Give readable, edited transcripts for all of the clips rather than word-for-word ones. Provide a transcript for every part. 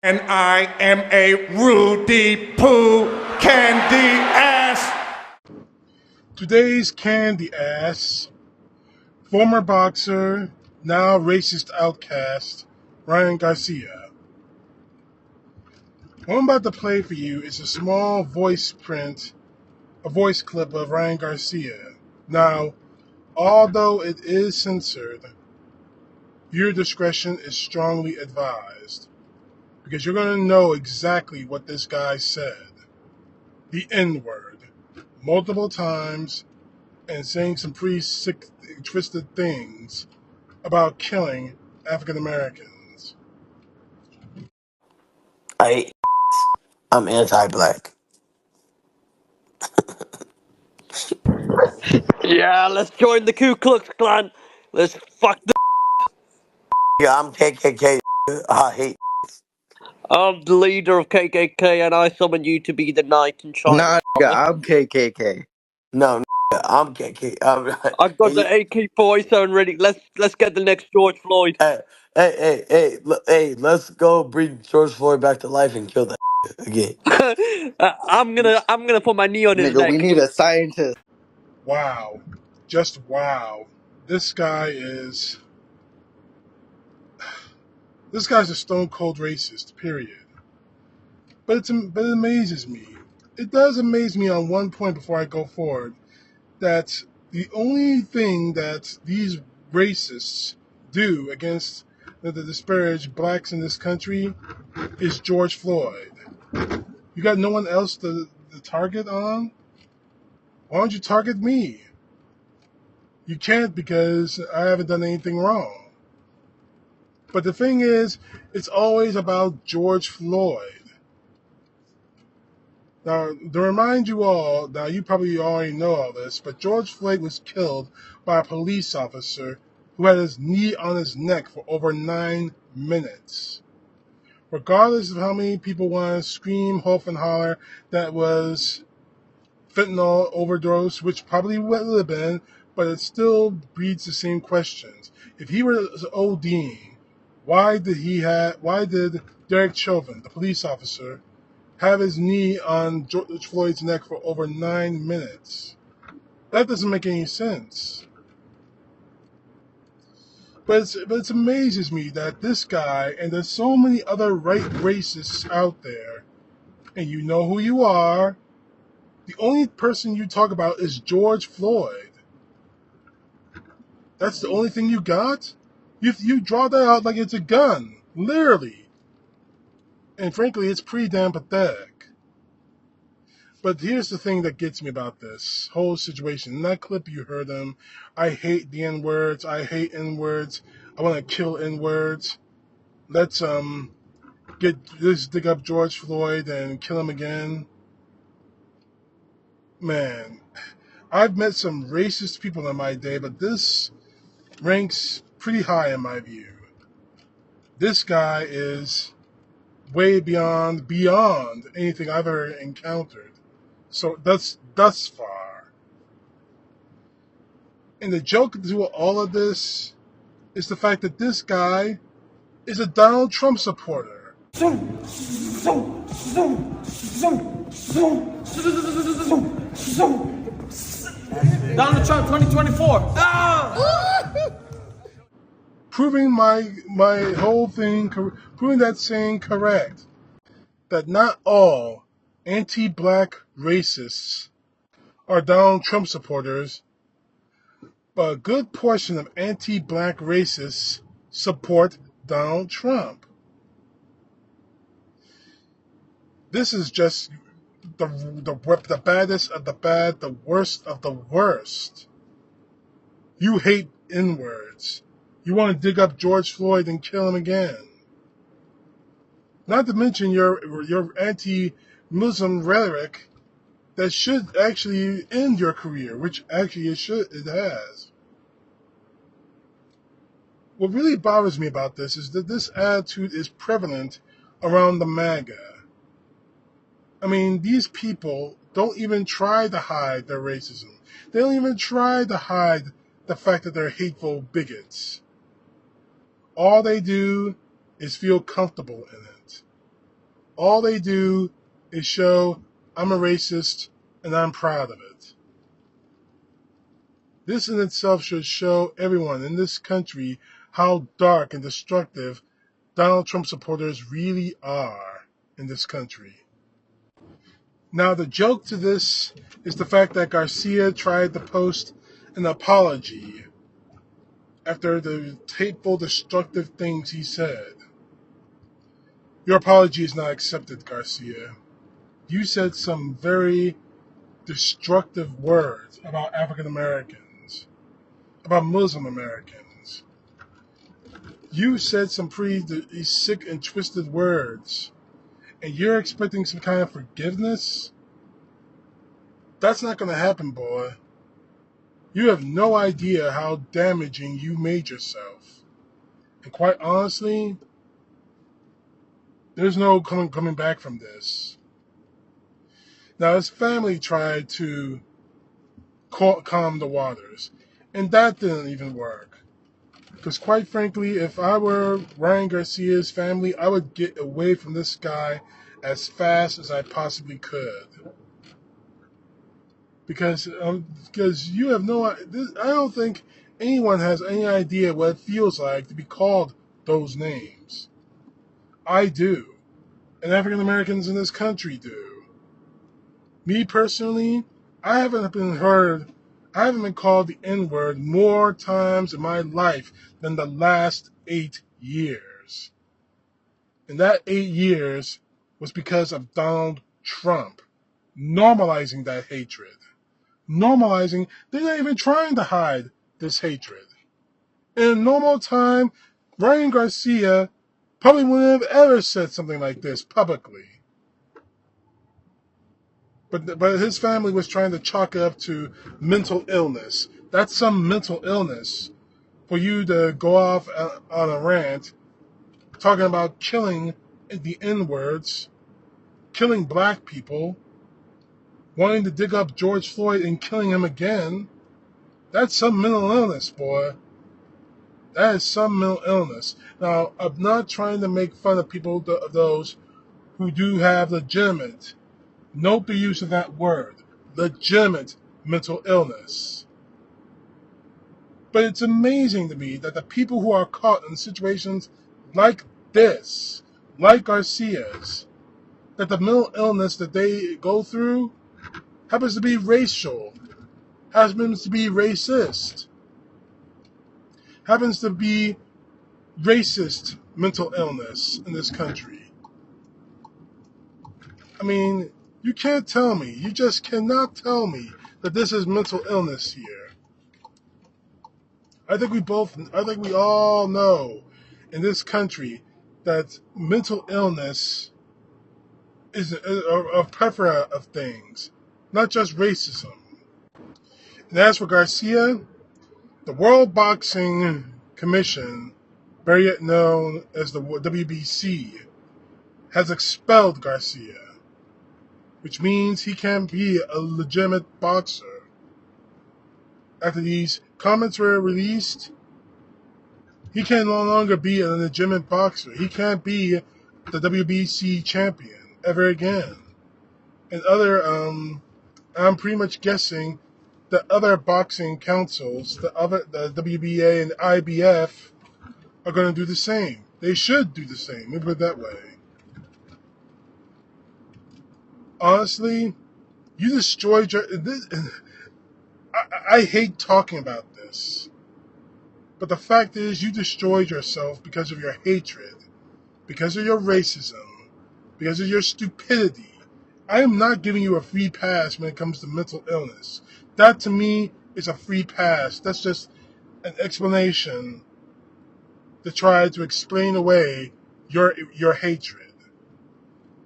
And I am a Rudy Poo candy ass. Today's candy ass, former boxer, now racist outcast, Ryan Garcia. What I'm about to play for you is a small voice clip of Ryan Garcia. Now, although it is censored, your discretion is strongly advised because you're going to know exactly what this guy said. The N-word, multiple times, and saying some pretty sick, twisted things about killing African Americans. I'm anti-black. Yeah, let's join the Ku Klux Klan. Let's fuck the. Yeah, I'm KKK. I hate. I'm the leader of KKK, and I summon you to be the knight in shining Nah, nigga, armor. I'm KKK. No, I'm KK. I've got And the AK-47 ready. Let's get the next George Floyd. hey, let's go bring George Floyd back to life and kill that again. I'm gonna put my knee on his Nigga, we neck. need a scientist. Wow. Just wow. This guy is. This guy's a stone cold racist, period. But it amazes me. It does amaze me on one point before I go forward that the only thing that these racists do against the disparaged blacks in this country is George Floyd. You got no one else to target on? Why don't you target me? You can't because I haven't done anything wrong. But the thing is, it's always about George Floyd. Now, to remind you all, now you probably already know all this, but George Floyd was killed by a police officer who had his knee on his neck for over 9 minutes. Regardless of how many people want to scream, hoof, and holler that was fentanyl overdose, which probably would have been, but it still breeds the same questions. If he were ODing, why did Derek Chauvin, the police officer, have his knee on George Floyd's neck for over 9 minutes? That doesn't make any sense. But it amazes me that this guy, and there's so many other right racists out there, and you know who you are, the only person you talk about is George Floyd. That's the only thing you got? You draw that out like it's a gun, literally. And frankly, it's pretty damn pathetic. But here's the thing that gets me about this whole situation. In that clip you heard them, I hate the N-words, I hate N-words, I want to kill N-words. Let's dig up George Floyd and kill him again. Man, I've met some racist people in my day, but this ranks pretty high in my view. This guy is way beyond anything I've ever encountered. So that's thus far. And the joke to all of this is the fact that this guy is a Donald Trump supporter. Donald Trump 2024. Proving my whole thing, proving that saying correct. That not all anti-black racists are Donald Trump supporters, but a good portion of anti-black racists support Donald Trump. This is just the baddest of the bad, the worst of the worst. You hate N-words. You want to dig up George Floyd and kill him again. Not to mention your anti-Muslim rhetoric that should actually end your career, which actually it has. What really bothers me about this is that this attitude is prevalent around the MAGA. I mean, these people don't even try to hide their racism. They don't even try to hide the fact that they're hateful bigots. All they do is feel comfortable in it. All they do is show I'm a racist and I'm proud of it. This in itself should show everyone in this country how dark and destructive Donald Trump supporters really are in this country. Now, the joke to this is the fact that Garcia tried to post an apology after the hateful, destructive things he said. Your apology is not accepted, Garcia. You said some very destructive words about African Americans, about Muslim Americans. You said some pretty sick and twisted words, and you're expecting some kind of forgiveness? That's not going to happen, boy. You have no idea how damaging you made yourself. And quite honestly, there's no coming back from this. Now, his family tried to calm the waters, and that didn't even work. Because quite frankly, if I were Ryan Garcia's family, I would get away from this guy as fast as I possibly could. Because you have no, I don't think anyone has any idea what it feels like to be called those names. I do, and African Americans in this country do. Me personally, I haven't been called the N-word more times in my life than the last 8 years. And that 8 years was because of Donald Trump normalizing that hatred. Normalizing, they're not even trying to hide this hatred. In a normal time, Ryan Garcia probably wouldn't have ever said something like this publicly. But his family was trying to chalk it up to mental illness. That's some mental illness for you to go off on a rant talking about killing the N-words, killing black people, wanting to dig up George Floyd and killing him again. That's some mental illness, boy. That is some mental illness. Now, I'm not trying to make fun of people, of those who do have legitimate, note the use of that word, legitimate mental illness. But it's amazing to me that the people who are caught in situations like this, like Garcia's, that the mental illness that they go through happens to be racial, happens to be racist, happens to be racist mental illness in this country. I mean, you can't tell me, you just cannot tell me that this is mental illness here. I think we all know in this country that mental illness is a plethora of things, not just racism. And as for Garcia, the World Boxing Commission, better yet known as the WBC, has expelled Garcia, which means he can't be a legitimate boxer. After these comments were released, he can no longer be a legitimate boxer. He can't be the WBC champion ever again. And I'm pretty much guessing that other boxing councils, the WBA and the IBF, are going to do the same. They should do the same. Let me put it that way. Honestly, you destroyed your. I hate talking about this, but the fact is, you destroyed yourself because of your hatred, because of your racism, because of your stupidity. I am not giving you a free pass when it comes to mental illness. That to me is a free pass. That's just an explanation to try to explain away your hatred.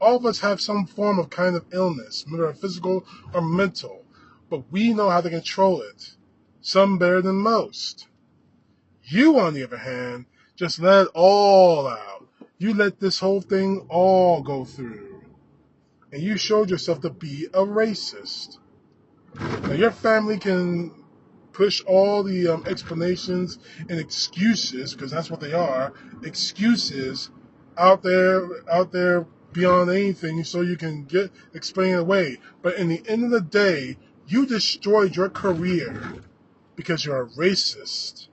All of us have some form of kind of illness, whether physical or mental, but we know how to control it. Some better than most. You, on the other hand, just let it all out. You let this whole thing all go through. And you showed yourself to be a racist. Now, your family can push all the explanations and excuses, because that's what they are, excuses out there beyond anything so you can explain it away. But in the end of the day, you destroyed your career because you're a racist.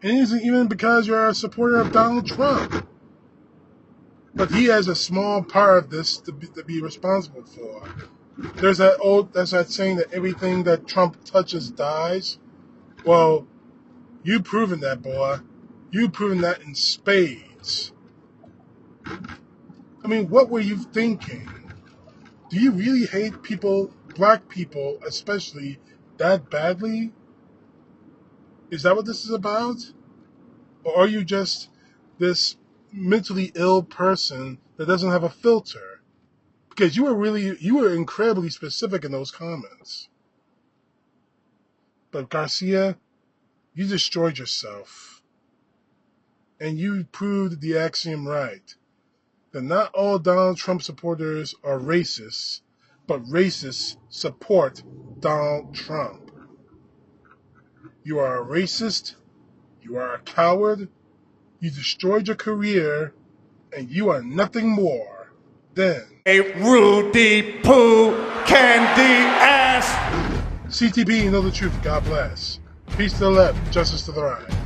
And it isn't even because you're a supporter of Donald Trump. But he has a small part of this to be responsible for. There's that saying that everything that Trump touches dies. Well, you've proven that, boy. You've proven that in spades. I mean, what were you thinking? Do you really hate people, black people especially, that badly? Is that what this is about? Or are you just this mentally ill person that doesn't have a filter? Because you were incredibly specific in those comments. But Garcia, you destroyed yourself. And you proved the axiom right. That not all Donald Trump supporters are racists, but racists support Donald Trump. You are a racist, you are a coward, you destroyed your career, and you are nothing more than a Rudy Poo Candy ass. CTP. Know the truth. God bless. Peace to the left, justice to the right.